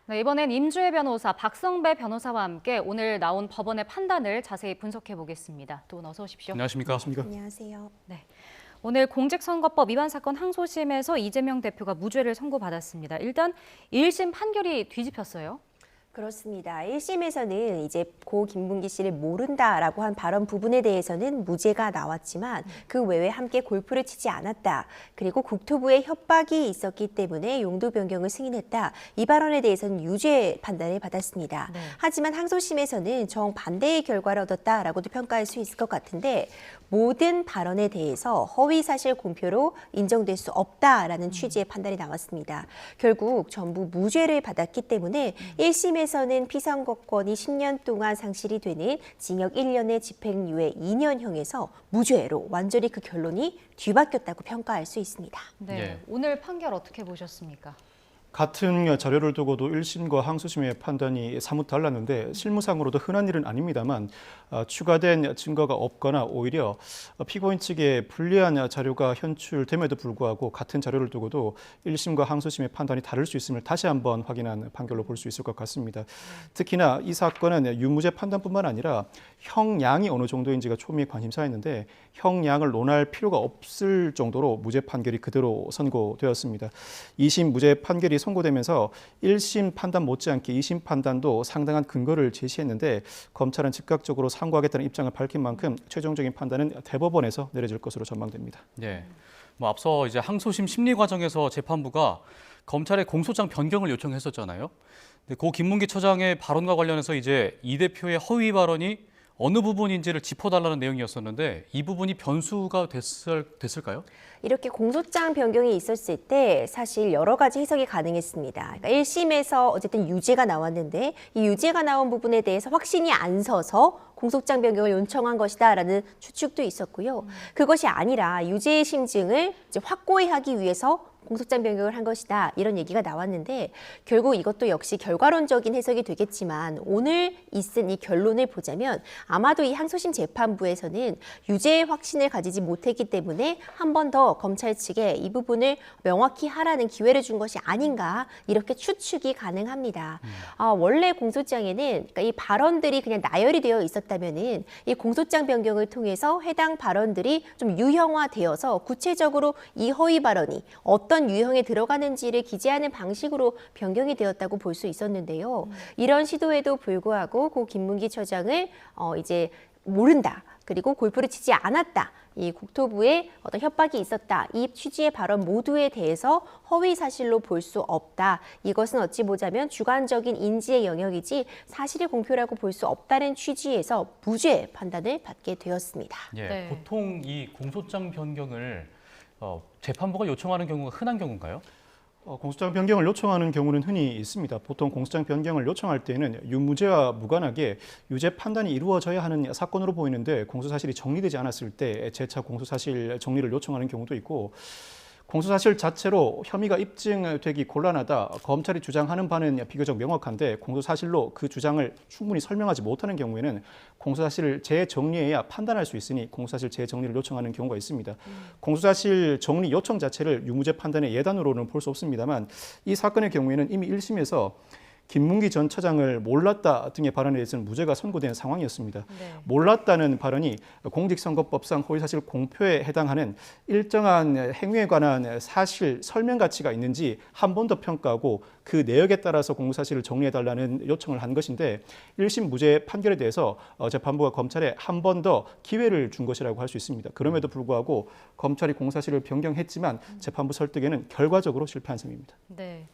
네, 이번엔 임주혜 변호사, 박성배 변호사와 함께 오늘 나온 법원의 판단을 자세히 분석해 보겠습니다. 두 분 어서 오십시오. 안녕하십니까? 안녕하세요. 네, 오늘 공직선거법 위반 사건 항소심에서 이재명 대표가 무죄를 선고받았습니다. 일단 1심 판결이 뒤집혔어요. 그렇습니다. 1심에서는 이제 고 김문기 씨를 모른다라고 한 발언 부분에 대해서는 무죄가 나왔지만 그 외에 함께 골프를 치지 않았다. 그리고 국토부의 협박이 있었기 때문에 용도 변경을 승인했다. 이 발언에 대해서는 유죄 판단을 받았습니다. 네. 하지만 항소심에서는 정반대의 결과를 얻었다라고도 평가할 수 있을 것 같은데 모든 발언에 대해서 허위사실 공표로 인정될 수 없다라는 취지의 판단이 나왔습니다. 결국 전부 무죄를 받았기 때문에 1심에서는 피선거권이 10년 동안 상실이 되는 징역 1년의 집행유예 2년형에서 무죄로 완전히 그 결론이 뒤바뀌었다고 평가할 수 있습니다. 네, 예. 오늘 판결 어떻게 보셨습니까? 같은 자료를 두고도 1심과 항소심의 판단이 사뭇 달랐는데 실무상으로도 흔한 일은 아닙니다만 추가된 증거가 없거나 오히려 피고인 측에 불리한 자료가 현출됨에도 불구하고 같은 자료를 두고도 1심과 항소심의 판단이 다를 수 있음을 다시 한번 확인한 판결로 볼 수 있을 것 같습니다. 특히나 이 사건은 유무죄 판단뿐만 아니라 형량이 어느 정도인지가 초미의 관심사였는데 형량을 논할 필요가 없을 정도로 무죄 판결이 그대로 선고되었습니다. 2심 무죄 판결이 선고되면서 1심 판단 못지않게 2심 판단도 상당한 근거를 제시했는데 검찰은 즉각적으로 상고하겠다는 입장을 밝힌 만큼 최종적인 판단은 대법원에서 내려질 것으로 전망됩니다. 네. 앞서 이제 항소심 심리 과정에서 재판부가 검찰의 공소장 변경을 요청했었잖아요. 근데 고 김문기 처장의 발언과 관련해서 이제 이 대표의 허위 발언이 어느 부분인지를 짚어달라는 내용이었었는데 이 부분이 변수가 됐을까요? 이렇게 공소장 변경이 있었을 때 사실 여러 가지 해석이 가능했습니다. 그러니까 1심에서 어쨌든 유죄가 나왔는데 이 유죄가 나온 부분에 대해서 확신이 안 서서 공소장 변경을 요청한 것이다라는 추측도 있었고요. 그것이 아니라 유죄의 심증을 이제 확고히 하기 위해서 공소장 변경을 한 것이다 이런 얘기가 나왔는데 결국 이것도 역시 결과론적인 해석이 되겠지만 오늘 있은 이 결론을 보자면 아마도 이 항소심 재판부에서는 유죄의 확신을 가지지 못했기 때문에 한 번 더 검찰 측에 이 부분을 명확히 하라는 기회를 준 것이 아닌가 이렇게 추측이 가능합니다. 원래 공소장에는 그러니까 이 발언들이 그냥 나열이 되어 있었다면은 이 공소장 변경을 통해서 해당 발언들이 좀 유형화되어서 구체적으로 이 허위 발언이 어떤 유형에 들어가는지를 기재하는 방식으로 변경이 되었다고 볼 수 있었는데요. 이런 시도에도 불구하고 고 김문기 처장을 이제 모른다. 그리고 골프를 치지 않았다. 이 국토부에 어떤 협박이 있었다. 이 취지의 발언 모두에 대해서 허위 사실로 볼 수 없다. 이것은 어찌 보자면 주관적인 인지의 영역이지 사실의 공표라고 볼 수 없다는 취지에서 무죄 판단을 받게 되었습니다. 예. 네. 보통 이 공소장 변경을 재판부가 요청하는 경우가 흔한 경우인가요? 공소장 변경을 요청하는 경우는 흔히 있습니다. 보통 공소장 변경을 요청할 때는 유무죄와 무관하게 유죄 판단이 이루어져야 하는 사건으로 보이는데 공소사실이 정리되지 않았을 때 재차 공소사실 정리를 요청하는 경우도 있고 공소사실 자체로 혐의가 입증되기 곤란하다. 검찰이 주장하는 바는 비교적 명확한데 공소사실로 그 주장을 충분히 설명하지 못하는 경우에는 공소사실을 재정리해야 판단할 수 있으니 공소사실 재정리를 요청하는 경우가 있습니다. 공소사실 정리 요청 자체를 유무죄 판단의 예단으로는 볼 수 없습니다만 이 사건의 경우에는 이미 1심에서 김문기 전 처장을 몰랐다 등의 발언에 대해서는 무죄가 선고된 상황이었습니다. 네. 몰랐다는 발언이 공직선거법상 허위사실 공표에 해당하는 일정한 행위에 관한 사실 설명 가치가 있는지 한 번 더 평가하고 그 내역에 따라서 공소사실을 정리해달라는 요청을 한 것인데 1심 무죄 판결에 대해서 재판부가 검찰에 한 번 더 기회를 준 것이라고 할 수 있습니다. 그럼에도 불구하고 검찰이 공소사실을 변경했지만 재판부 설득에는 결과적으로 실패한 셈입니다. 네.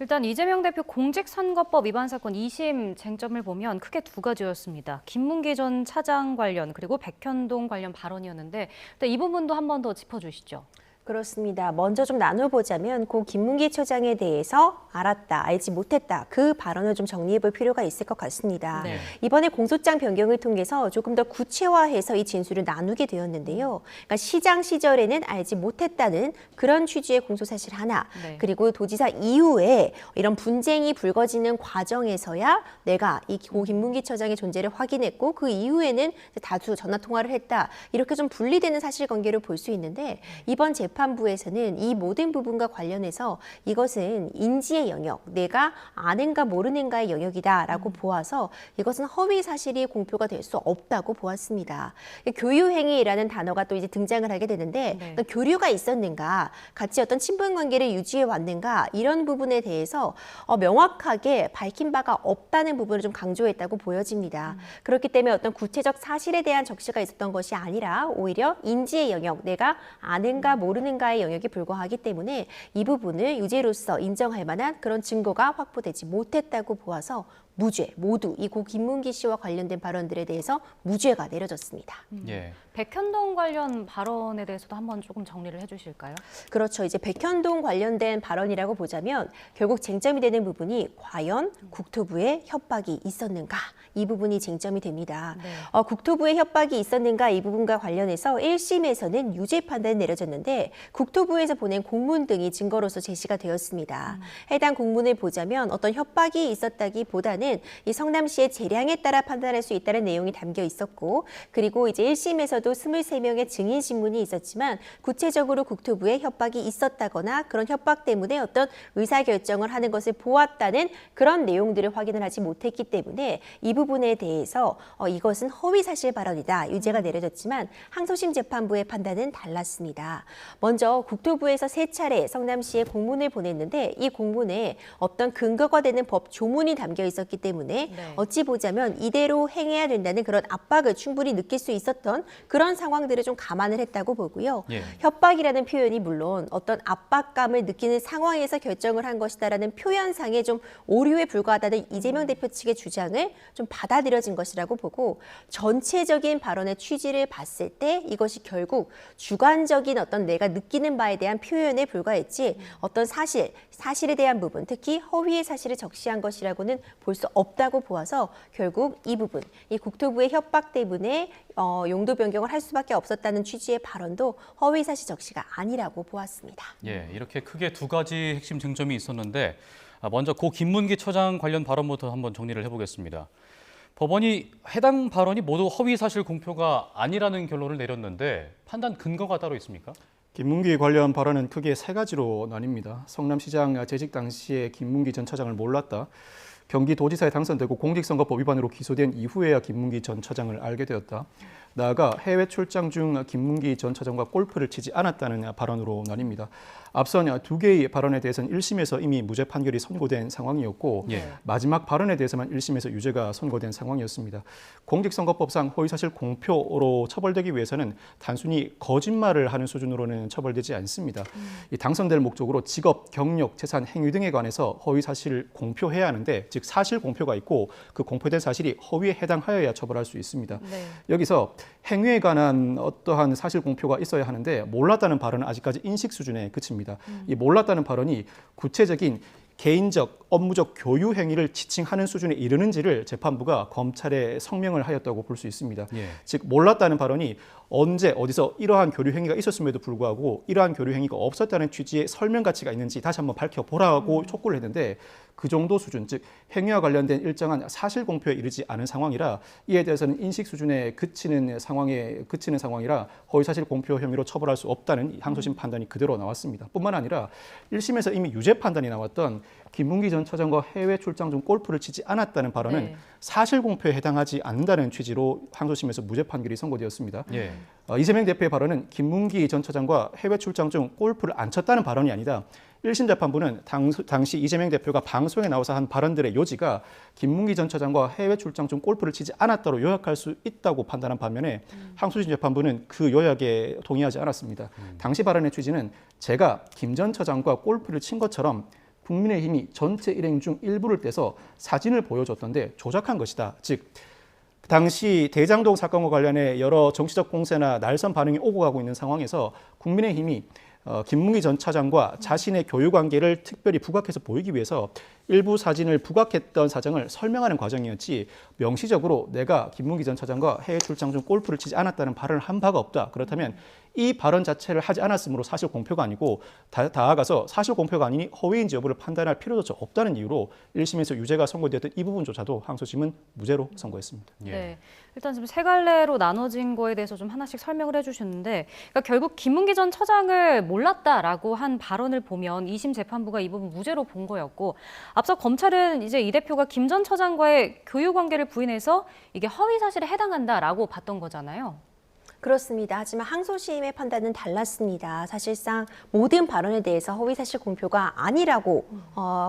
일단 이재명 대표 공직선거법 위반 사건 2심 쟁점을 보면 크게 두 가지였습니다. 김문기 전 차장 관련 그리고 백현동 관련 발언이었는데 이 부분도 한 번 더 짚어주시죠. 그렇습니다. 먼저 좀 나눠보자면 고 김문기 처장에 대해서 알았다, 알지 못했다. 그 발언을 좀 정리해 볼 필요가 있을 것 같습니다. 네. 이번에 공소장 변경을 통해서 조금 더 구체화해서 이 진술을 나누게 되었는데요. 그러니까 시장 시절에는 알지 못했다는 그런 취지의 공소사실 하나, 네. 그리고 도지사 이후에 이런 분쟁이 불거지는 과정에서야 내가 이 고 김문기 처장의 존재를 확인했고 그 이후에는 다수 전화 통화를 했다. 이렇게 좀 분리되는 사실관계를 볼 수 있는데 이번 재판 재판부에서는 이 모든 부분과 관련해서 이것은 인지의 영역, 내가 아는가 모르는가의 영역이다라고 보아서 이것은 허위 사실이 공표가 될 수 없다고 보았습니다. 교유행위라는 단어가 또 이제 등장을 하게 되는데 네. 어떤 교류가 있었는가, 같이 어떤 친분 관계를 유지해 왔는가 이런 부분에 대해서 명확하게 밝힌 바가 없다는 부분을 좀 강조했다고 보여집니다. 그렇기 때문에 어떤 구체적 사실에 대한 적시가 있었던 것이 아니라 오히려 인지의 영역, 내가 아는가 모르는가의 영역에 불과하기 때문에 이 부분을 유죄로서 인정할 만한 그런 증거가 확보되지 못했다고 보아서 무죄, 모두 이 고 김문기 씨와 관련된 발언들에 대해서 무죄가 내려졌습니다. 예. 백현동 관련 발언에 대해서도 한번 조금 정리를 해주실까요? 그렇죠. 이제 백현동 관련된 발언이라고 보자면 결국 쟁점이 되는 부분이 과연 국토부에 협박이 있었는가? 이 부분이 쟁점이 됩니다. 네. 국토부에 협박이 있었는가 이 부분과 관련해서 1심에서는 유죄 판단이 내려졌는데 국토부에서 보낸 공문 등이 증거로서 제시가 되었습니다. 해당 공문을 보자면 어떤 협박이 있었다기보다는 이 성남시의 재량에 따라 판단할 수 있다는 내용이 담겨 있었고 그리고 이제 1심에서도 23명의 증인 신문이 있었지만 구체적으로 국토부에 협박이 있었다거나 그런 협박 때문에 어떤 의사결정을 하는 것을 보았다는 그런 내용들을 확인을 하지 못했기 때문에 이 부분에 대해서 이것은 허위사실 발언이다. 유죄가 내려졌지만 항소심 재판부의 판단은 달랐습니다. 먼저 국토부에서 3차례 성남시에 공문을 보냈는데 이 공문에 어떤 근거가 되는 법 조문이 담겨 있었기 때문에 네. 어찌 보자면 이대로 행해야 된다는 그런 압박을 충분히 느낄 수 있었던 그런 상황들을 좀 감안을 했다고 보고요. 예. 협박이라는 표현이 물론 어떤 압박감을 느끼는 상황에서 결정을 한 것이다라는 표현상에 좀 오류에 불과하다는 이재명 대표 측의 주장을 좀 받아들여진 것이라고 보고 전체적인 발언의 취지를 봤을 때 이것이 결국 주관적인 어떤 내가 느끼는 바에 대한 표현에 불과했지 어떤 사실에 대한 부분, 특히 허위의 사실을 적시한 것이라고는 볼 수 없다고 보아서 결국 이 부분, 이 국토부의 협박 때문에 용도 변경을 할 수밖에 없었다는 취지의 발언도 허위 사실 적시가 아니라고 보았습니다. 예, 이렇게 크게 두 가지 핵심 쟁점이 있었는데 먼저 고 김문기 처장 관련 발언부터 한번 정리를 해보겠습니다. 법원이 해당 발언이 모두 허위 사실 공표가 아니라는 결론을 내렸는데 판단 근거가 따로 있습니까? 김문기 관련 발언은 크게 3가지로 나뉩니다. 성남시장 재직 당시에 김문기 전 차장을 몰랐다. 경기도지사에 당선되고 공직선거법 위반으로 기소된 이후에야 김문기 전 차장을 알게 되었다. 나아가 해외 출장 중 김문기 전 차장과 골프를 치지 않았다는 발언으로 나뉩니다. 앞선 2개의 발언에 대해서는 1심에서 이미 무죄 판결이 선고된 상황이었고 예. 마지막 발언에 대해서만 1심에서 유죄가 선고된 상황이었습니다. 공직선거법상 허위사실 공표로 처벌되기 위해서는 단순히 거짓말을 하는 수준으로는 처벌되지 않습니다. 이 당선될 목적으로 직업, 경력, 재산, 행위 등에 관해서 허위사실을 공표해야 하는데 즉 사실 공표가 있고 그 공표된 사실이 허위에 해당하여야 처벌할 수 있습니다. 네. 여기서 행위에 관한 어떠한 사실 공표가 있어야 하는데 몰랐다는 발언은 아직까지 인식 수준에 그칩니다. 이 몰랐다는 발언이 구체적인 개인적, 업무적 교유 행위를 지칭하는 수준에 이르는지를 재판부가 검찰에 성명을 하였다고 볼 수 있습니다. 예. 즉 몰랐다는 발언이 언제 어디서 이러한 교류 행위가 있었음에도 불구하고 이러한 교류 행위가 없었다는 취지의 설명 가치가 있는지 다시 한번 밝혀보라고 촉구를 했는데 그 정도 수준, 즉 행위와 관련된 일정한 사실 공표에 이르지 않은 상황이라 이에 대해서는 인식 수준에 그치는 상황이라 허위사실 공표 혐의로 처벌할 수 없다는 항소심 판단이 그대로 나왔습니다. 뿐만 아니라 1심에서 이미 유죄 판단이 나왔던 김문기 전 차장과 해외 출장 중 골프를 치지 않았다는 발언은 네. 사실 공표에 해당하지 않는다는 취지로 항소심에서 무죄 판결이 선고되었습니다. 예. 이재명 대표의 발언은 김문기 전 차장과 해외 출장 중 골프를 안 쳤다는 발언이 아니다. 1심 재판부는 당시 이재명 대표가 방송에 나와서 한 발언들의 요지가 김문기 전 차장과 해외 출장 중 골프를 치지 않았다로 요약할 수 있다고 판단한 반면에 항소심 재판부는 그 요약에 동의하지 않았습니다. 당시 발언의 취지는 제가 김 전 차장과 골프를 친 것처럼 국민의힘이 전체 일행 중 일부를 떼서 사진을 보여줬던데 조작한 것이다. 즉 당시 대장동 사건과 관련해 여러 정치적 공세나 날선 반응이 오고 가고 있는 상황에서 국민의힘이 김문기 전 차장과 자신의 교유 관계를 특별히 부각해서 보이기 위해서 일부 사진을 부각했던 사정을 설명하는 과정이었지 명시적으로 내가 김문기 전 차장과 해외 출장 중 골프를 치지 않았다는 발언을 한 바가 없다. 그렇다면 이 발언 자체를 하지 않았으므로 사실 공표가 아니고 나아가서 사실 공표가 아니니 허위인지 여부를 판단할 필요조차 없다는 이유로 1심에서 유죄가 선고되었던 이 부분조차도 항소심은 무죄로 선고했습니다. 예. 네. 일단 지금 세 갈래로 나눠진 거에 대해서 좀 하나씩 설명을 해주셨는데, 그러니까 결국 김문기 전 처장을 몰랐다라고 한 발언을 보면 2심 재판부가 이 부분 무죄로 본 거였고, 앞서 검찰은 이제 이 대표가 김 전 처장과의 교유 관계를 부인해서 이게 허위 사실에 해당한다라고 봤던 거잖아요. 그렇습니다. 하지만 항소심의 판단은 달랐습니다. 사실상 모든 발언에 대해서 허위사실 공표가 아니라고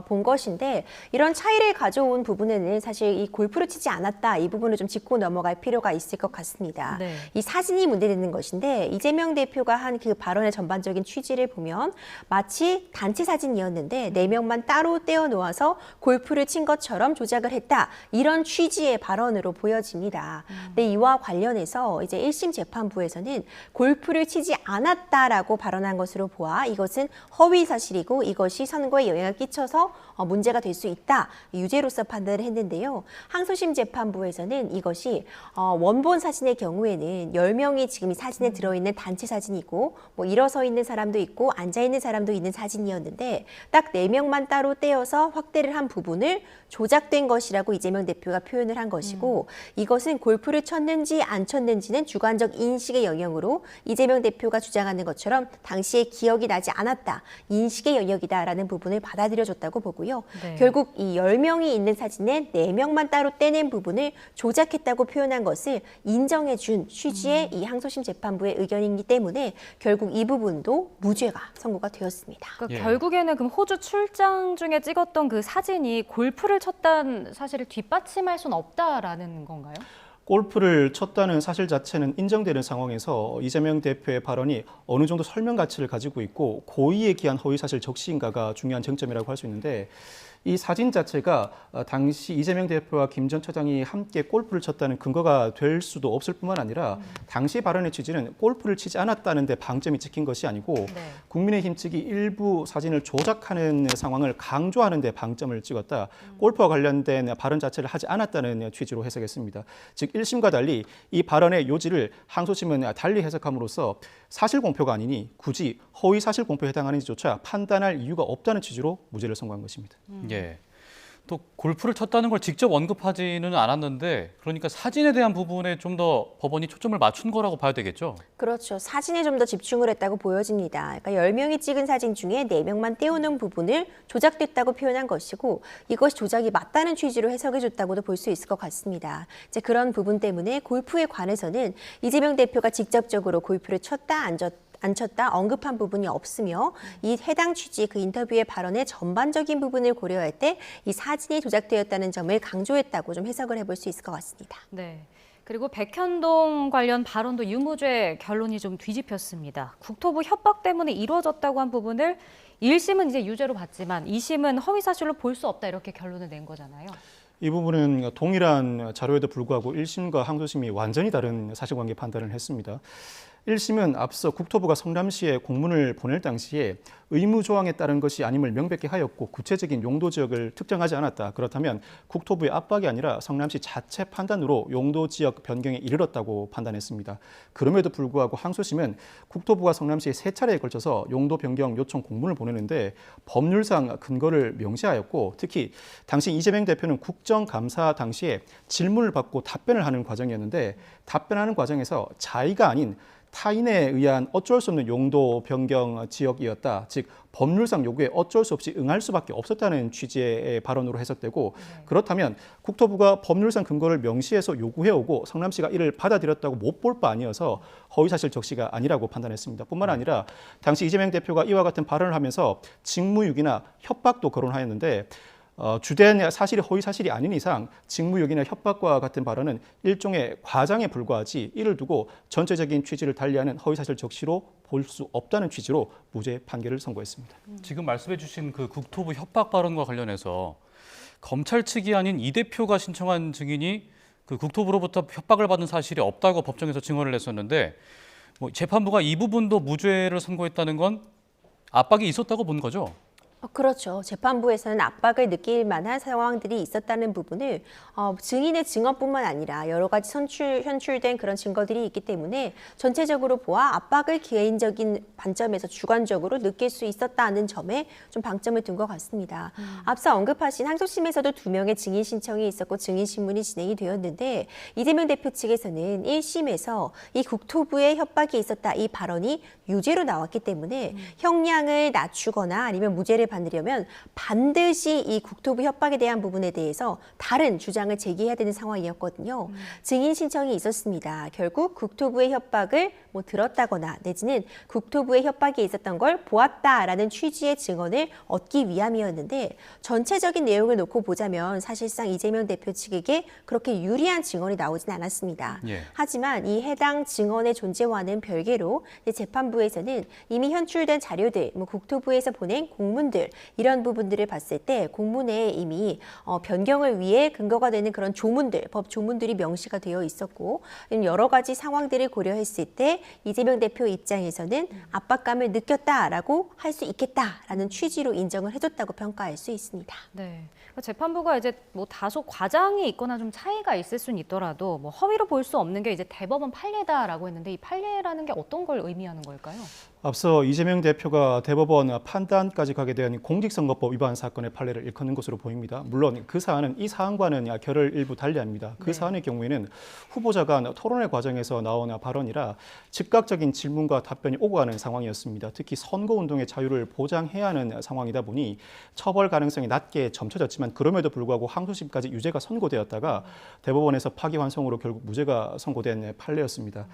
본 것인데, 이런 차이를 가져온 부분에는 사실 이 골프를 치지 않았다, 이 부분을 좀 짚고 넘어갈 필요가 있을 것 같습니다. 네. 이 사진이 문제되는 것인데, 이재명 대표가 한 그 발언의 전반적인 취지를 보면 마치 단체 사진이었는데 4명만 따로 떼어 놓아서 골프를 친 것처럼 조작을 했다, 이런 취지의 발언으로 보여집니다. 근데 이와 관련해서 이제 1심 재판부에서는 골프를 치지 않았다라고 발언한 것으로 보아 이것은 허위 사실이고 이것이 선거에 영향을 끼쳐서 문제가 될 수 있다, 유죄로서 판단을 했는데요. 항소심 재판부에서는 이것이 원본 사진의 경우에는 10명이 지금 이 사진에 들어있는 단체 사진이고, 뭐 일어서 있는 사람도 있고 앉아 있는 사람도 있는 사진이었는데, 딱 4명만 따로 떼어서 확대를 한 부분을 조작된 것이라고 이재명 대표가 표현을 한 것이고, 이것은 골프를 쳤는지 안 쳤는지는 주관적 인식의 영역으로 이재명 대표가 주장하는 것처럼 당시에 기억이 나지 않았다, 인식의 영역이다라는 부분을 받아들여줬다고 보고요. 네. 결국 이 10명이 있는 사진에 4명만 따로 떼낸 부분을 조작했다고 표현한 것을 인정해준 취지의 이 항소심 재판부의 의견이기 때문에 결국 이 부분도 무죄가 선고가 되었습니다. 그러니까 예. 결국에는 그럼 호주 출장 중에 찍었던 그 사진이 골프를 쳤다는 사실을 뒷받침할 수는 없다라는 건가요? 골프를 쳤다는 사실 자체는 인정되는 상황에서 이재명 대표의 발언이 어느 정도 설명 가치를 가지고 있고 고의에 기한 허위 사실 적시인가가 중요한 쟁점이라고 할 수 있는데, 이 사진 자체가 당시 이재명 대표와 김 전 처장이 함께 골프를 쳤다는 근거가 될 수도 없을 뿐만 아니라 당시 발언의 취지는 골프를 치지 않았다는 데 방점이 찍힌 것이 아니고 네. 국민의힘 측이 일부 사진을 조작하는 상황을 강조하는 데 방점을 찍었다, 골프와 관련된 발언 자체를 하지 않았다는 취지로 해석했습니다. 즉 1심과 달리 이 발언의 요지를 항소심은 달리 해석함으로써 사실 공표가 아니니 굳이 허위 사실 공표에 해당하는지조차 판단할 이유가 없다는 취지로 무죄를 선고한 것입니다. 예. 또 골프를 쳤다는 걸 직접 언급하지는 않았는데, 그러니까 사진에 대한 부분에 좀 더 법원이 초점을 맞춘 거라고 봐야 되겠죠? 그렇죠. 사진에 좀 더 집중을 했다고 보여집니다. 그러니까 10명이 찍은 사진 중에 4명만 떼어놓은 부분을 조작됐다고 표현한 것이고, 이것이 조작이 맞다는 취지로 해석해줬다고도 볼 수 있을 것 같습니다. 이제 그런 부분 때문에 골프에 관해서는 이재명 대표가 직접적으로 골프를 쳤다 안 쳤다 언급한 부분이 없으며, 이 해당 취지 그 인터뷰의 발언의 전반적인 부분을 고려할 때 이 사진이 조작되었다는 점을 강조했다고 좀 해석을 해볼 수 있을 것 같습니다. 네. 그리고 백현동 관련 발언도 유무죄 결론이 좀 뒤집혔습니다. 국토부 협박 때문에 이루어졌다고 한 부분을 1심은 이제 유죄로 봤지만 2심은 허위 사실로 볼 수 없다, 이렇게 결론을 낸 거잖아요. 이 부분은 동일한 자료에도 불구하고 1심과 항소심이 완전히 다른 사실관계 판단을 했습니다. 1심은 앞서 국토부가 성남시에 공문을 보낼 당시에 의무 조항에 따른 것이 아님을 명백히 하였고 구체적인 용도 지역을 특정하지 않았다. 그렇다면 국토부의 압박이 아니라 성남시 자체 판단으로 용도 지역 변경에 이르렀다고 판단했습니다. 그럼에도 불구하고 항소심은 국토부가 성남시에 3차례에 걸쳐서 용도 변경 요청 공문을 보내는데 법률상 근거를 명시하였고, 특히 당시 이재명 대표는 국정감사 당시에 질문을 받고 답변을 하는 과정이었는데, 답변하는 과정에서 자의가 아닌 타인에 의한 어쩔 수 없는 용도 변경 지역이었다. 즉 법률상 요구에 어쩔 수 없이 응할 수밖에 없었다는 취지의 발언으로 해석되고, 그렇다면 국토부가 법률상 근거를 명시해서 요구해오고 성남시가 이를 받아들였다고 못 볼 바 아니어서 허위사실 적시가 아니라고 판단했습니다. 뿐만 아니라 당시 이재명 대표가 이와 같은 발언을 하면서 직무유기나 협박도 거론하였는데, 주된 사실이 허위 사실이 아닌 이상 직무유기나 협박과 같은 발언은 일종의 과장에 불과하지, 이를 두고 전체적인 취지를 달리하는 허위사실 적시로 볼 수 없다는 취지로 무죄 판결을 선고했습니다. 지금 말씀해 주신 그 국토부 협박 발언과 관련해서 검찰 측이 아닌 이 대표가 신청한 증인이 그 국토부로부터 협박을 받은 사실이 없다고 법정에서 증언을 했었는데, 뭐 재판부가 이 부분도 무죄를 선고했다는 건 압박이 있었다고 본 거죠? 그렇죠. 재판부에서는 압박을 느낄 만한 상황들이 있었다는 부분을 증인의 증언뿐만 아니라 여러 가지 현출된 그런 증거들이 있기 때문에 전체적으로 보아 압박을 개인적인 관점에서 주관적으로 느낄 수 있었다는 점에 좀 방점을 둔 것 같습니다. 앞서 언급하신 항소심에서도 2명의 증인 신청이 있었고 증인 신문이 진행이 되었는데 이재명 대표 측에서는 1심에서 이 국토부의 협박이 있었다 이 발언이 유죄로 나왔기 때문에 형량을 낮추거나 아니면 무죄를 받으려면 반드시 이 국토부 협박에 대한 부분에 대해서 다른 주장을 제기해야 되는 상황이었거든요. 증인 신청이 있었습니다. 결국 국토부의 협박을 들었다거나 내지는 국토부의 협박이 있었던 걸 보았다라는 취지의 증언을 얻기 위함이었는데 전체적인 내용을 놓고 보자면 사실상 이재명 대표 측에게 그렇게 유리한 증언이 나오진 않았습니다. 예. 하지만 이 해당 증언의 존재와는 별개로 재판부에서는 이미 현출된 자료들, 국토부에서 보낸 공문들 이런 부분들을 봤을 때 공문에 이미 변경을 위해 근거가 되는 그런 조문들, 법 조문들이 명시가 되어 있었고 여러 가지 상황들을 고려했을 때 이재명 대표 입장에서는 압박감을 느꼈다라고 할 수 있겠다라는 취지로 인정을 해줬다고 평가할 수 있습니다. 네. 재판부가 이제 다소 과장이 있거나 좀 차이가 있을 수는 있더라도 허위로 볼 수 없는 게 이제 대법원 판례다라고 했는데 이 판례라는 게 어떤 걸 의미하는 걸까요? 앞서 이재명 대표가 대법원 판단까지 가게 된 공직선거법 위반 사건의 판례를 일컫는 것으로 보입니다. 물론 그 사안은 이 사안과는 결을 일부 달리합니다. 그 사안의 경우에는 후보자 간 토론회 과정에서 나온 발언이라 즉각적인 질문과 답변이 오고 가는 상황이었습니다. 특히 선거운동의 자유를 보장해야 하는 상황이다 보니 처벌 가능성이 낮게 점쳐졌지만 그럼에도 불구하고 항소심까지 유죄가 선고되었다가 대법원에서 파기환송으로 결국 무죄가 선고된 판례였습니다.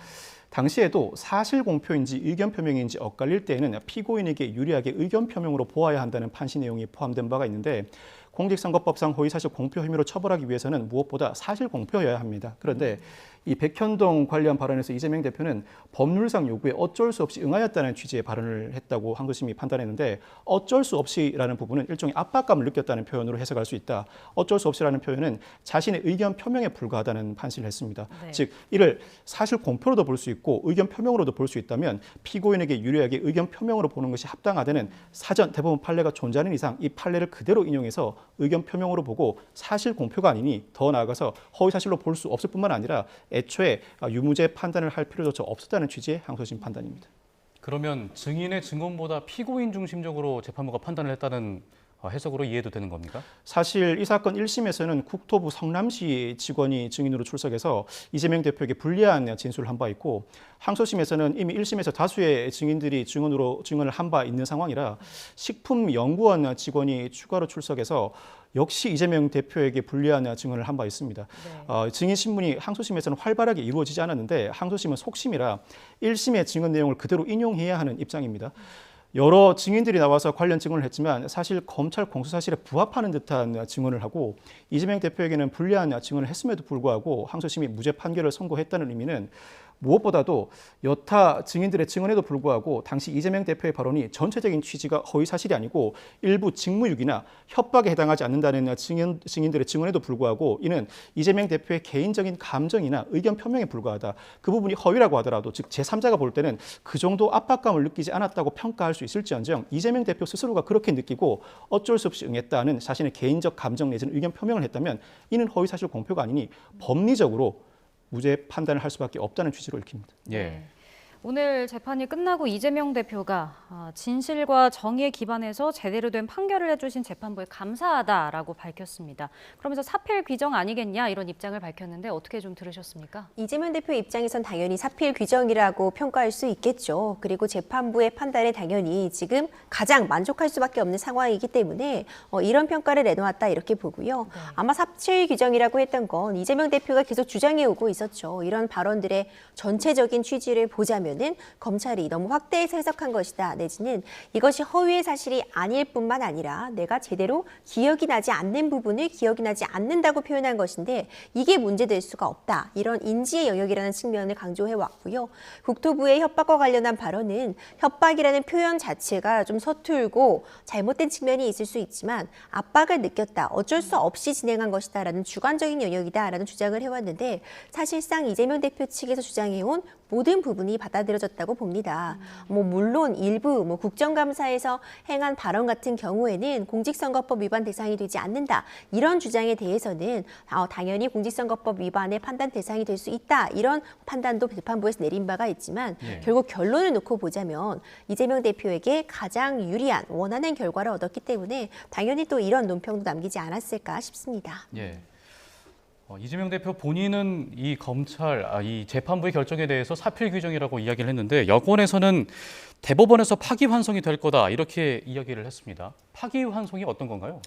당시에도 사실 공표인지 의견 표명인지 엇갈릴 때에는 피고인에게 유리하게 의견 표명으로 보아야 한다는 판시 내용이 포함된 바가 있는데 공직선거법상 허위사실 공표 혐의로 처벌하기 위해서는 무엇보다 사실 공표여야 합니다. 그런데 이 백현동 관련 발언에서 이재명 대표는 법률상 요구에 어쩔 수 없이 응하였다는 취지의 발언을 했다고 항소심이 판단했는데 어쩔 수 없이라는 부분은 일종의 압박감을 느꼈다는 표현으로 해석할 수 있다. 어쩔 수 없이라는 표현은 자신의 의견 표명에 불과하다는 판시를 했습니다. 네. 즉 이를 사실 공표로도 볼 수 있고 의견 표명으로도 볼 수 있다면 피고인에게 유리하게 의견 표명으로 보는 것이 합당하다는 사전 대법원 판례가 존재하는 이상 이 판례를 그대로 인용해서 의견 표명으로 보고 사실 공표가 아니니 더 나아가서 허위사실로 볼 수 없을 뿐만 아니라 애초에 유무죄 판단을 할 필요조차 없었다는 취지의 항소심 판단입니다. 그러면 증인의 증언보다 피고인 중심적으로 재판부가 판단을 했다는 해석으로 이해도 되는 겁니까? 사실 이 사건 1심에서는 국토부 성남시 직원이 증인으로 출석해서 이재명 대표에게 불리한 진술을 한 바 있고 항소심에서는 이미 1심에서 다수의 증인들이 증언을 한 바 있는 상황이라 식품연구원 직원이 추가로 출석해서 역시 이재명 대표에게 불리한 증언을 한 바 있습니다. 네. 증인 신문이 항소심에서는 활발하게 이루어지지 않았는데 항소심은 속심이라 1심의 증언 내용을 그대로 인용해야 하는 입장입니다. 여러 증인들이 나와서 관련 증언을 했지만 사실 검찰 공소사실에 부합하는 듯한 증언을 하고 이재명 대표에게는 불리한 증언을 했음에도 불구하고 항소심이 무죄 판결을 선고했다는 의미는 무엇보다도 여타 증인들의 증언에도 불구하고 당시 이재명 대표의 발언이 전체적인 취지가 허위사실이 아니고 일부 직무유기나 협박에 해당하지 않는다는 증인들의 증언에도 불구하고 이는 이재명 대표의 개인적인 감정이나 의견 표명에 불과하다. 그 부분이 허위라고 하더라도 즉 제3자가 볼 때는 그 정도 압박감을 느끼지 않았다고 평가할 수 있을지언정 이재명 대표 스스로가 그렇게 느끼고 어쩔 수 없이 응했다는 자신의 개인적 감정 내지는 의견 표명을 했다면 이는 허위사실 공표가 아니니 법리적으로 무죄 판단을 할 수밖에 없다는 취지로 읽힙니다. 예. 오늘 재판이 끝나고 이재명 대표가 진실과 정의에 기반해서 제대로 된 판결을 해주신 재판부에 감사하다라고 밝혔습니다. 그러면서 사필 규정 아니겠냐 이런 입장을 밝혔는데 어떻게 좀 들으셨습니까? 이재명 대표 입장에선 당연히 사필 규정이라고 평가할 수 있겠죠. 그리고 재판부의 판단에 당연히 지금 가장 만족할 수밖에 없는 상황이기 때문에 이런 평가를 내놓았다 이렇게 보고요. 네. 아마 사필 규정이라고 했던 건 이재명 대표가 계속 주장해 오고 있었죠. 이런 발언들의 전체적인 취지를 보자면은 검찰이 너무 확대해서 해석한 것이다. 내지는 이것이 허위의 사실이 아닐 뿐만 아니라 내가 제대로 기억이 나지 않는 부분을 기억이 나지 않는다고 표현한 것인데 이게 문제될 수가 없다. 이런 인지의 영역이라는 측면을 강조해 왔고요. 국토부의 협박과 관련한 발언은 협박이라는 표현 자체가 좀 서툴고 잘못된 측면이 있을 수 있지만 압박을 느꼈다. 어쩔 수 없이 진행한 것이다라는 주관적인 영역이다라는 주장을 해왔는데 사실상 이재명 대표 측에서 주장해온 모든 부분이 바닥 받아들여졌다고 봅니다. 물론 일부 국정감사에서 행한 발언 같은 경우에는 공직선거법 위반 대상이 되지 않는다. 이런 주장에 대해서는 당연히 공직선거법 위반의 판단 대상이 될 수 있다. 이런 판단도 재판부에서 내린 바가 있지만 결국 결론을 놓고 보자면 이재명 대표에게 가장 유리한 원하는 결과를 얻었기 때문에 당연히 또 이런 논평도 남기지 않았을까 싶습니다. 예. 이재명 대표 본인은 이 검찰, 이 재판부의 결정에 대해서 사필 규정이라고 이야기를 했는데 여권에서는 대법원에서 파기환송이 될 거다 이렇게 이야기를 했습니다. 파기환송이 어떤 건가요?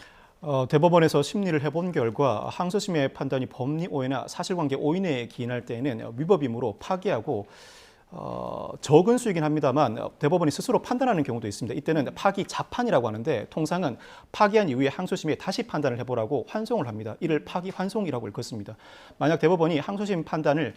대법원에서 심리를 해본 결과 항소심의 판단이 법리 오해나 사실관계 오인에 기인할 때에는 위법이므로 파기하고 적은 수이긴 합니다만 대법원이 스스로 판단하는 경우도 있습니다. 이때는 파기 자판이라고 하는데 통상은 파기한 이후에 항소심에 다시 판단을 해보라고 환송을 합니다. 이를 파기 환송이라고 일컫습니다. 만약 대법원이 항소심 판단을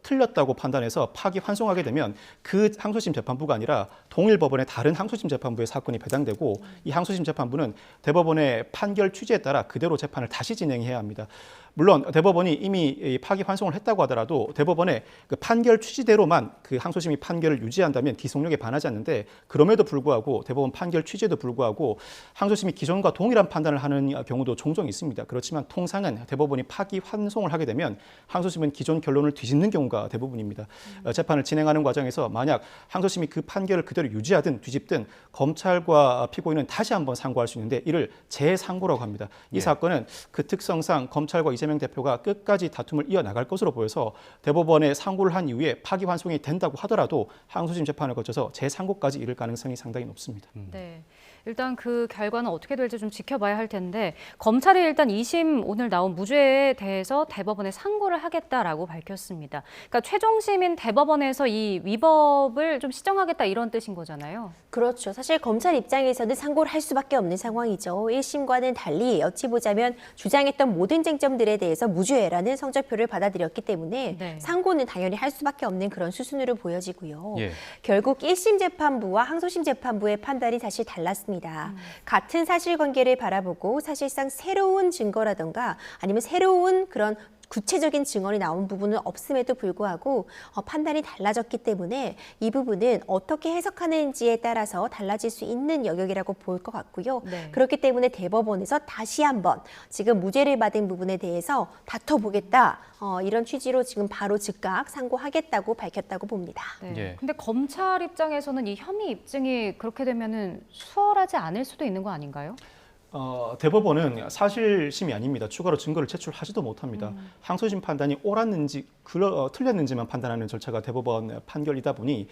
틀렸다고 판단해서 파기 환송하게 되면 그 항소심 재판부가 아니라 동일 법원의 다른 항소심 재판부의 사건이 배당되고 이 항소심 재판부는 대법원의 판결 취지에 따라 그대로 재판을 다시 진행해야 합니다. 물론 대법원이 이미 파기 환송을 했다고 하더라도 대법원의 그 판결 취지대로만 그 항소심이 판결을 유지한다면 기속력에 반하지 않는데 그럼에도 불구하고 대법원 판결 취지에도 불구하고 항소심이 기존과 동일한 판단을 하는 경우도 종종 있습니다. 그렇지만 통상은 대법원이 파기 환송을 하게 되면 항소심은 기존 결론을 뒤집는 경우가 대부분입니다. 재판을 진행하는 과정에서 만약 항소심이 그 판결을 그대로 유지하든 뒤집든 검찰과 피고인은 다시 한번 상고할 수 있는데 이를 재상고라고 합니다. 이 사건은 그 특성상 검찰과 이재명 대표가 끝까지 다툼을 이어나갈 것으로 보여서 대법원에 상고를 한 이후에 파기환송이 된다고 하더라도 항소심 재판을 거쳐서 재상고까지 이를 가능성이 상당히 높습니다. 네. 일단 그 결과는 어떻게 될지 좀 지켜봐야 할 텐데 검찰이 일단 2심 오늘 나온 무죄에 대해서 대법원에 상고를 하겠다라고 밝혔습니다. 그러니까 최종심인 대법원에서 이 위법을 좀 시정하겠다 이런 뜻인 거잖아요. 그렇죠. 사실 검찰 입장에서는 상고를 할 수밖에 없는 상황이죠. 1심과는 달리 어찌 보자면 주장했던 모든 쟁점들에 대해서 무죄라는 성적표를 받아들였기 때문에 네. 상고는 당연히 할 수밖에 없는 그런 수순으로 보여지고요. 예. 결국 1심 재판부와 항소심 재판부의 판단이 사실 달랐습니다. 같은 사실관계를 바라보고 사실상 새로운 증거라던가 아니면 새로운 그런 구체적인 증언이 나온 부분은 없음에도 불구하고 판단이 달라졌기 때문에 이 부분은 어떻게 해석하는지에 따라서 달라질 수 있는 영역이라고 볼 것 같고요. 네. 그렇기 때문에 대법원에서 다시 한번 지금 무죄를 받은 부분에 대해서 다퉈보겠다. 이런 취지로 지금 바로 즉각 상고하겠다고 밝혔다고 봅니다. 네. 예. 근데 검찰 입장에서는 이 혐의 입증이 그렇게 되면은 수월하지 않을 수도 있는 거 아닌가요? 대법원은 사실심이 아닙니다. 추가로 증거를 제출하지도 못합니다. 항소심 판단이 옳았는지 틀렸는지만 판단하는 절차가 대법원 판결이다 보니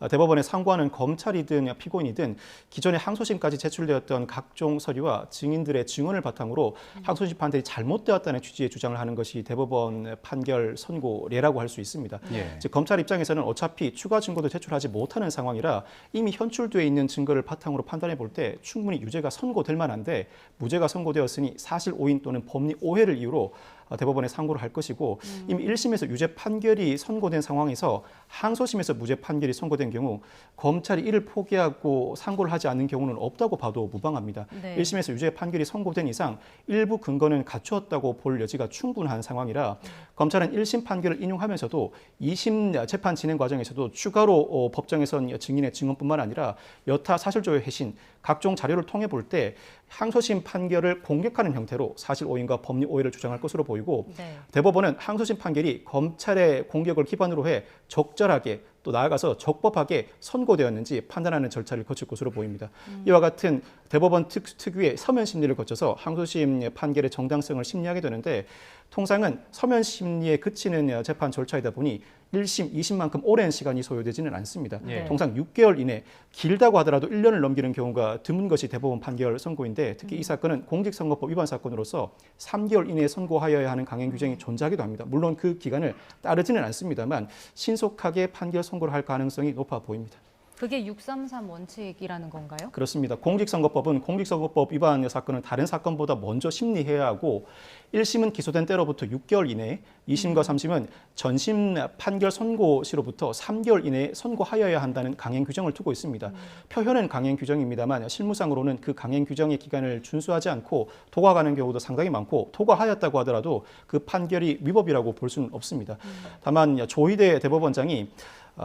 대법원에 상고하는 검찰이든 피고인이든 기존의 항소심까지 제출되었던 각종 서류와 증인들의 증언을 바탕으로 항소심 판단이 잘못되었다는 취지의 주장을 하는 것이 대법원 판결 선고례라고 할 수 있습니다. 예. 즉 검찰 입장에서는 어차피 추가 증거도 제출하지 못하는 상황이라 이미 현출되어 있는 증거를 바탕으로 판단해 볼 때 충분히 유죄가 선고될 만한데 무죄가 선고되었으니 사실 오인 또는 법리 오해를 이유로 대법원에 상고를 할 것이고 이미 1심에서 유죄 판결이 선고된 상황에서 항소심에서 무죄 판결이 선고된 경우 검찰이 이를 포기하고 상고를 하지 않는 경우는 없다고 봐도 무방합니다. 네. 1심에서 유죄 판결이 선고된 이상 일부 근거는 갖추었다고 볼 여지가 충분한 상황이라 검찰은 1심 판결을 인용하면서도 2심 재판 진행 과정에서도 추가로 법정에선 증인의 증언뿐만 아니라 여타 사실조회 회신 각종 자료를 통해 볼 때 항소심 판결을 공격하는 형태로 사실 오인과 법리 오해를 주장할 것으로 보이고 네. 대법원은 항소심 판결이 검찰의 공격을 기반으로 해 적절하게 또 나아가서 적법하게 선고되었는지 판단하는 절차를 거칠 것으로 보입니다. 이와 같은 대법원 특유의 서면 심리를 거쳐서 항소심 판결의 정당성을 심리하게 되는데 통상은 서면 심리에 그치는 재판 절차이다 보니 1심, 2심만큼 오랜 시간이 소요되지는 않습니다. 예. 통상 6개월 이내, 길다고 하더라도 1년을 넘기는 경우가 드문 것이 대법원 판결 선고인데 특히 이 사건은 공직선거법 위반 사건으로서 3개월 이내에 선고하여야 하는 강행 규정이 존재하기도 합니다. 물론 그 기간을 따르지는 않습니다만 신속하게 판결 선고를 할 가능성이 높아 보입니다. 그게 633 원칙이라는 건가요? 그렇습니다. 공직선거법은 공직선거법 위반 사건은 다른 사건보다 먼저 심리해야 하고 1심은 기소된 때로부터 6개월 이내, 2심과 3심은 전심 판결 선고시로부터 3개월 이내에 선고하여야 한다는 강행 규정을 두고 있습니다. 표현은 강행 규정입니다만 실무상으로는 그 강행 규정의 기간을 준수하지 않고 도과가는 경우도 상당히 많고 도과하였다고 하더라도 그 판결이 위법이라고 볼 수는 없습니다. 다만 조희대 대법원장이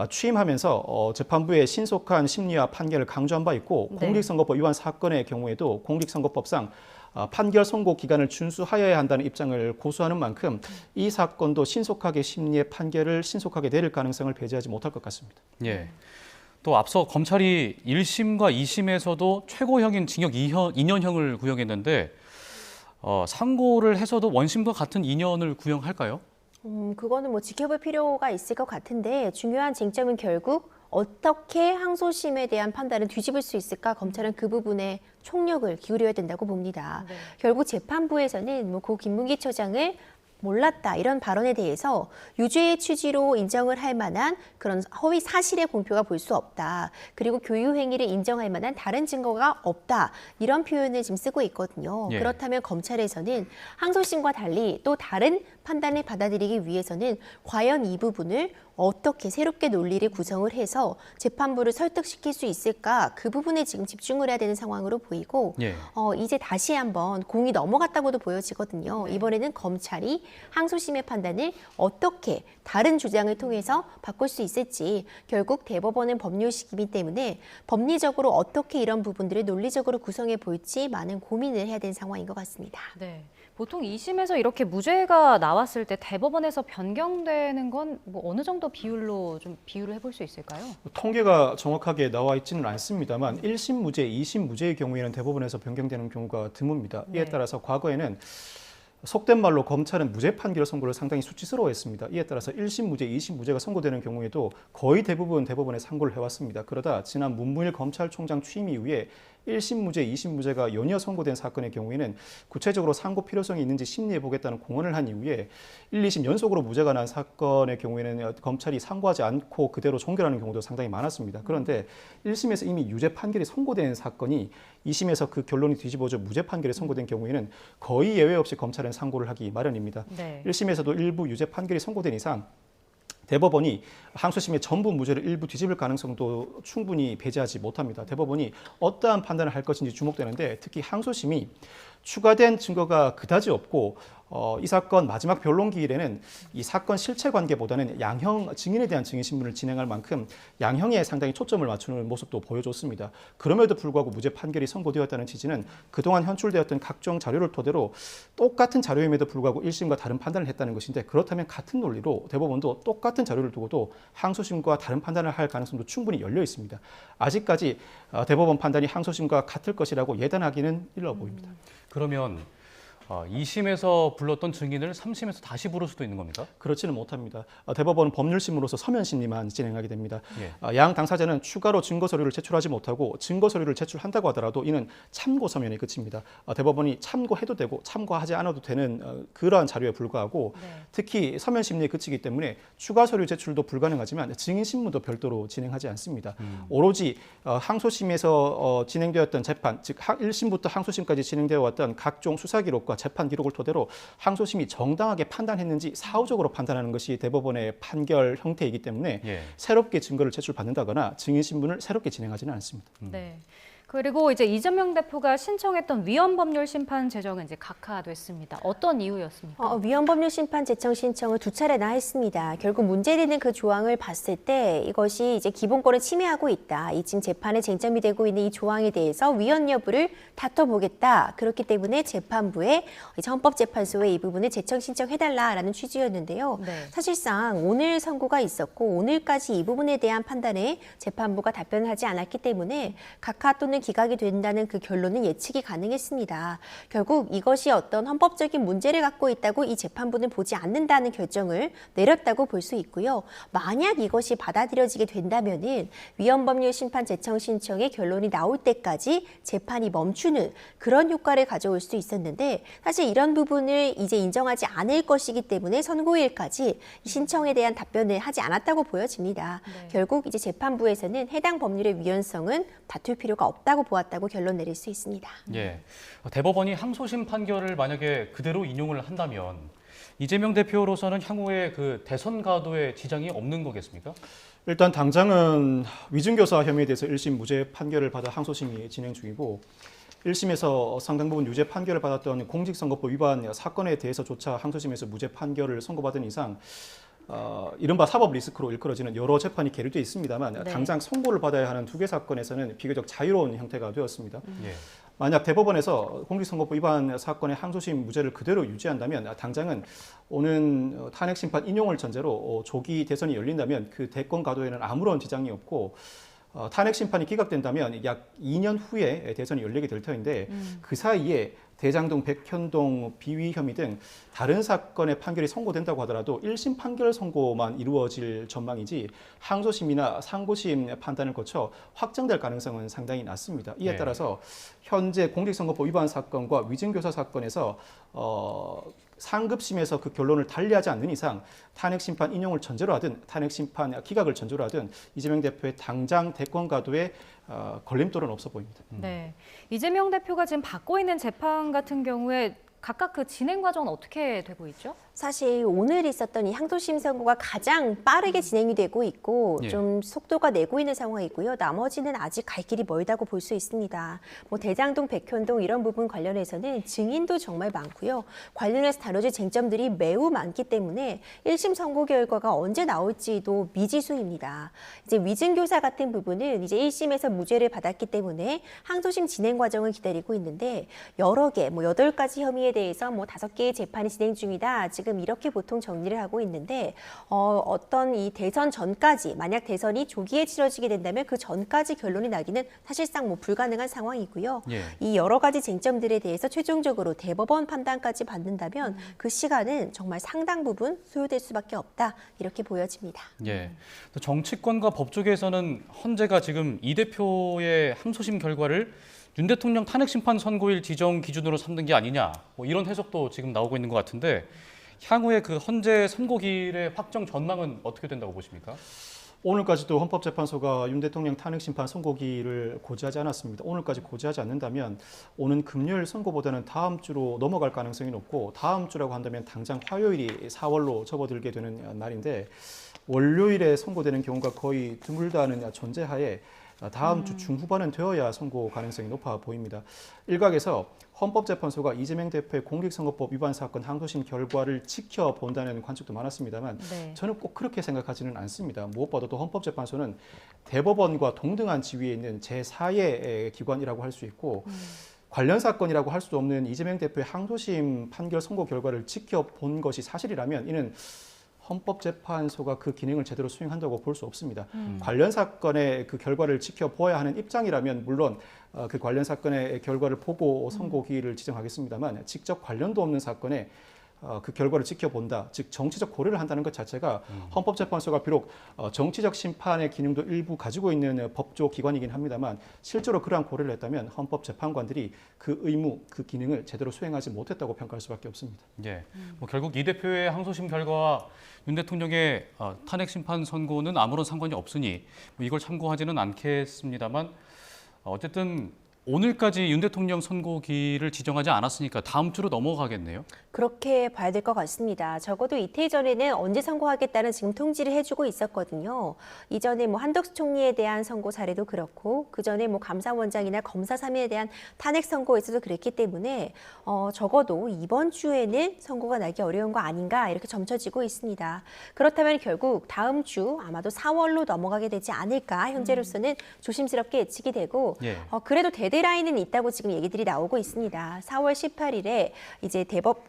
취임하면서 재판부의 신속한 심리와 판결을 강조한 바 있고 네. 공직선거법 위반 사건의 경우에도 공직선거법상 판결 선고 기간을 준수하여야 한다는 입장을 고수하는 만큼 이 사건도 신속하게 심리의 판결을 신속하게 내릴 가능성을 배제하지 못할 것 같습니다. 예. 또 앞서 검찰이 1심과 2심에서도 최고형인 징역 2년형을 구형했는데 상고를 해서도 원심과 같은 2년을 구형할까요? 그거는 뭐 지켜볼 필요가 있을 것 같은데 중요한 쟁점은 결국 어떻게 항소심에 대한 판단을 뒤집을 수 있을까 검찰은 그 부분에 총력을 기울여야 된다고 봅니다. 네. 결국 재판부에서는 뭐 고 김문기 처장을 몰랐다 이런 발언에 대해서 유죄의 취지로 인정을 할 만한 그런 허위 사실의 공표가 볼 수 없다. 그리고 교유 행위를 인정할 만한 다른 증거가 없다. 이런 표현을 지금 쓰고 있거든요. 예. 그렇다면 검찰에서는 항소심과 달리 또 다른 판단을 받아들이기 위해서는 과연 이 부분을 어떻게 새롭게 논리를 구성을 해서 재판부를 설득시킬 수 있을까? 그 부분에 지금 집중을 해야 되는 상황으로 보이고 예. 이제 다시 한번 공이 넘어갔다고도 보여지거든요. 이번에는 검찰이 항소심의 판단을 어떻게 다른 주장을 통해서 바꿀 수 있을지 결국 대법원은 법률식이기 때문에 법리적으로 어떻게 이런 부분들을 논리적으로 구성해 볼지 많은 고민을 해야 되는 상황인 것 같습니다. 네. 보통 2심에서 이렇게 무죄가 나왔을 때 대법원에서 변경되는 건 뭐 어느 정도 비율로 좀 비율을 해볼 수 있을까요? 통계가 정확하게 나와 있지는 않습니다만 1심 무죄, 2심 무죄의 경우에는 대법원에서 변경되는 경우가 드뭅니다. 이에 네. 따라서 과거에는 속된 말로 검찰은 무죄 판결 선고를 상당히 수치스러워했습니다. 이에 따라서 1심 무죄, 2심 무죄가 선고되는 경우에도 거의 대부분 대법원에 상고를 해왔습니다. 그러다 지난 문무일 검찰총장 취임 이후에 1심 무죄, 2심 무죄가 연이어 선고된 사건의 경우에는 구체적으로 상고 필요성이 있는지 심리해보겠다는 공언을 한 이후에 1, 2심 연속으로 무죄가 난 사건의 경우에는 검찰이 상고하지 않고 그대로 종결하는 경우도 상당히 많았습니다. 그런데 1심에서 이미 유죄 판결이 선고된 사건이 2심에서 그 결론이 뒤집어져 무죄 판결이 선고된 경우에는 거의 예외 없이 검찰은 상고를 하기 마련입니다. 네. 1심에서도 일부 유죄 판결이 선고된 이상 대법원이 항소심의 전부 무죄를 일부 뒤집을 가능성도 충분히 배제하지 못합니다. 대법원이 어떠한 판단을 할 것인지 주목되는데 특히 항소심이 추가된 증거가 그다지 없고 이 사건 마지막 변론 기일에는 이 사건 실체 관계보다는 양형 증인에 대한 증인 신문을 진행할 만큼 양형에 상당히 초점을 맞추는 모습도 보여줬습니다. 그럼에도 불구하고 무죄 판결이 선고되었다는 취지는 그동안 현출되었던 각종 자료를 토대로 똑같은 자료임에도 불구하고 1심과 다른 판단을 했다는 것인데 그렇다면 같은 논리로 대법원도 똑같은 자료를 두고도 항소심과 다른 판단을 할 가능성도 충분히 열려 있습니다. 아직까지 대법원 판단이 항소심과 같을 것이라고 예단하기는 일러 보입니다. 그러면 2심에서 불렀던 증인을 3심에서 다시 부를 수도 있는 겁니까? 그렇지는 못합니다. 대법원은 법률심으로서 서면 심리만 진행하게 됩니다. 예. 양 당사자는 추가로 증거 서류를 제출하지 못하고 증거 서류를 제출한다고 하더라도 이는 참고 서면에 그칩니다. 대법원이 참고해도 되고 참고하지 않아도 되는 그러한 자료에 불과하고 네. 특히 서면 심리에 그치기 때문에 추가 서류 제출도 불가능하지만 증인 신문도 별도로 진행하지 않습니다. 오로지 항소심에서 진행되었던 재판, 즉 1심부터 항소심까지 진행되어 왔던 각종 수사 기록과 재판 기록을 토대로 항소심이 정당하게 판단했는지 사후적으로 판단하는 것이 대법원의 판결 형태이기 때문에 예. 새롭게 증거를 제출받는다거나 증인 신문을 새롭게 진행하지는 않습니다. 네. 그리고 이제 이재명 대표가 신청했던 위헌법률 심판 제정은 이제 각하됐습니다. 어떤 이유였습니까? 위헌법률 심판 제청 신청을 2차례나 했습니다. 결국 문제되는 그 조항을 봤을 때 이것이 이제 기본권을 침해하고 있다. 이 지금 재판에 쟁점이 되고 있는 이 조항에 대해서 위헌 여부를 다퉈보겠다. 그렇기 때문에 재판부에 이제 헌법재판소에 이 부분을 제청 신청해달라라는 취지였는데요. 네. 사실상 오늘 선고가 있었고 오늘까지 이 부분에 대한 판단에 재판부가 답변을 하지 않았기 때문에 각하 또는 기각이 된다는 그 결론은 예측이 가능했습니다. 결국 이것이 어떤 헌법적인 문제를 갖고 있다고 이 재판부는 보지 않는다는 결정을 내렸다고 볼 수 있고요. 만약 이것이 받아들여지게 된다면은 위헌법률 심판 제청 신청의 결론이 나올 때까지 재판이 멈추는 그런 효과를 가져올 수 있었는데 사실 이런 부분을 이제 인정하지 않을 것이기 때문에 선고일까지 신청에 대한 답변을 하지 않았다고 보여집니다. 네. 결국 이제 재판부에서는 해당 법률의 위헌성은 다툴 필요가 없다고 보았다고 결론 내릴 수 있습니다. 예. 대법원이 항소심 판결을 만약에 그대로 인용을 한다면 이재명 대표로서는 향후에 그 대선 가도에 지장이 없는 거겠습니까? 일단 당장은 위증교사 혐의에 대해서 1심 무죄 판결을 받아 항소심이 진행 중이고 1심에서 상당 부분 유죄 판결을 받았던 공직선거법 위반 사건에 대해서조차 항소심에서 무죄 판결을 선고받은 이상 이른바 사법 리스크로 일컬어지는 여러 재판이 계류돼 있습니다만 네. 당장 선고를 받아야 하는 두 개 사건에서는 비교적 자유로운 형태가 되었습니다. 예. 만약 대법원에서 공직선거법 위반 사건의 항소심 무죄를 그대로 유지한다면 당장은 오는 탄핵 심판 인용을 전제로 조기 대선이 열린다면 그 대권 가도에는 아무런 지장이 없고 탄핵 심판이 기각된다면 약 2년 후에 대선이 열리게 될 터인데 그 사이에 대장동, 백현동 비위 혐의 등 다른 사건의 판결이 선고된다고 하더라도 1심 판결 선고만 이루어질 전망이지 항소심이나 상고심 판단을 거쳐 확정될 가능성은 상당히 낮습니다. 이에 네. 따라서 현재 공직선거법 위반 사건과 위증교사 사건에서 상급심에서 그 결론을 달리하지 않는 이상 탄핵 심판 인용을 전제로 하든 탄핵 심판 기각을 전제로 하든 이재명 대표의 당장 대권 가도에 걸림돌은 없어 보입니다. 네. 이재명 대표가 지금 받고 있는 재판 같은 경우에 각각 그 진행 과정은 어떻게 되고 있죠? 사실 오늘 있었던 이 항소심 선고가 가장 빠르게 진행이 되고 있고 예. 좀 속도가 내고 있는 상황이고요. 나머지는 아직 갈 길이 멀다고 볼 수 있습니다. 뭐 대장동, 백현동 이런 부분 관련해서는 증인도 정말 많고요. 관련해서 다뤄질 쟁점들이 매우 많기 때문에 1심 선고 결과가 언제 나올지도 미지수입니다. 이제 위증교사 같은 부분은 이제 1심에서 무죄를 받았기 때문에 항소심 진행 과정을 기다리고 있는데 여러 개, 뭐 8가지 혐의에 대해서 뭐 5개의 재판이 진행 중이다. 지금 이렇게 보통 정리를 하고 있는데 어떤 이 대선 전까지 만약 대선이 조기에 치러지게 된다면 그 전까지 결론이 나기는 사실상 뭐 불가능한 상황이고요. 예. 이 여러 가지 쟁점들에 대해서 최종적으로 대법원 판단까지 받는다면 그 시간은 정말 상당 부분 소요될 수밖에 없다 이렇게 보여집니다. 예. 또 정치권과 법조계에서는 헌재가 지금 이 대표의 항소심 결과를 윤 대통령 탄핵 심판 선고일 지정 기준으로 삼는 게 아니냐, 뭐 이런 해석도 지금 나오고 있는 것 같은데 향후에 그 헌재 선고일의 확정 전망은 어떻게 된다고 보십니까? 오늘까지도 헌법재판소가 윤 대통령 탄핵 심판 선고기를 고지하지 않았습니다. 오늘까지 고지하지 않는다면 오는 금요일 선고보다는 다음 주로 넘어갈 가능성이 높고 다음 주라고 한다면 당장 화요일이 4월로 접어들게 되는 날인데 월요일에 선고되는 경우가 거의 드물다는 존재하에 다음 주 중후반은 되어야 선고 가능성이 높아 보입니다. 일각에서 헌법재판소가 이재명 대표의 공직선거법 위반 사건 항소심 결과를 지켜본다는 관측도 많았습니다만 네. 저는 꼭 그렇게 생각하지는 않습니다. 무엇보다도 헌법재판소는 대법원과 동등한 지위에 있는 제4의 기관이라고 할 수 있고 관련 사건이라고 할 수도 없는 이재명 대표의 항소심 판결 선고 결과를 지켜본 것이 사실이라면 이는 헌법재판소가 그 기능을 제대로 수행한다고 볼 수 없습니다. 관련 사건의 그 결과를 지켜보아야 하는 입장이라면 물론 그 관련 사건의 결과를 보고 선고기일을 지정하겠습니다만 직접 관련도 없는 사건에 그 결과를 지켜본다, 즉 정치적 고려를 한다는 것 자체가 헌법재판소가 비록 정치적 심판의 기능도 일부 가지고 있는 법조 기관이긴 합니다만 실제로 그러한 고려를 했다면 헌법재판관들이 그 의무, 그 기능을 제대로 수행하지 못했다고 평가할 수밖에 없습니다. 예. 뭐 결국 이 대표의 항소심 결과와 윤 대통령의 탄핵 심판 선고는 아무런 상관이 없으니 뭐 이걸 참고하지는 않겠습니다만 어쨌든 오늘까지 윤 대통령 선고기를 지정하지 않았으니까 다음 주로 넘어가겠네요. 그렇게 봐야 될 것 같습니다. 적어도 이틀 전에는 언제 선고하겠다는 지금 통지를 해주고 있었거든요. 이전에 뭐 한덕수 총리에 대한 선고 사례도 그렇고 그 전에 뭐 감사원장이나 검사 3인에 대한 탄핵 선고에서도 그랬기 때문에 적어도 이번 주에는 선고가 나기 어려운 거 아닌가 이렇게 점쳐지고 있습니다. 그렇다면 결국 다음 주 아마도 4월로 넘어가게 되지 않을까 현재로서는 조심스럽게 예측이 되고 예. 그래도 데드라인은 있다고 지금 얘기들이 나오고 있습니다. 4월 18일에 이제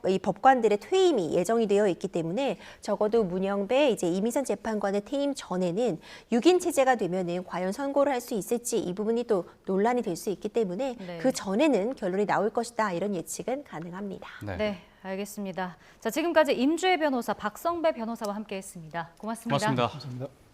이 법관들의 퇴임이 예정이 되어 있기 때문에 적어도 문영배 이제 이미선 재판관의 퇴임 전에는 6인 체제가 되면은 과연 선고를 할 수 있을지 이 부분이 또 논란이 될 수 있기 때문에 네. 그 전에는 결론이 나올 것이다 이런 예측은 가능합니다. 네, 알겠습니다. 자, 지금까지 임주혜 변호사, 박성배 변호사와 함께했습니다. 고맙습니다. 고맙습니다. 감사합니다.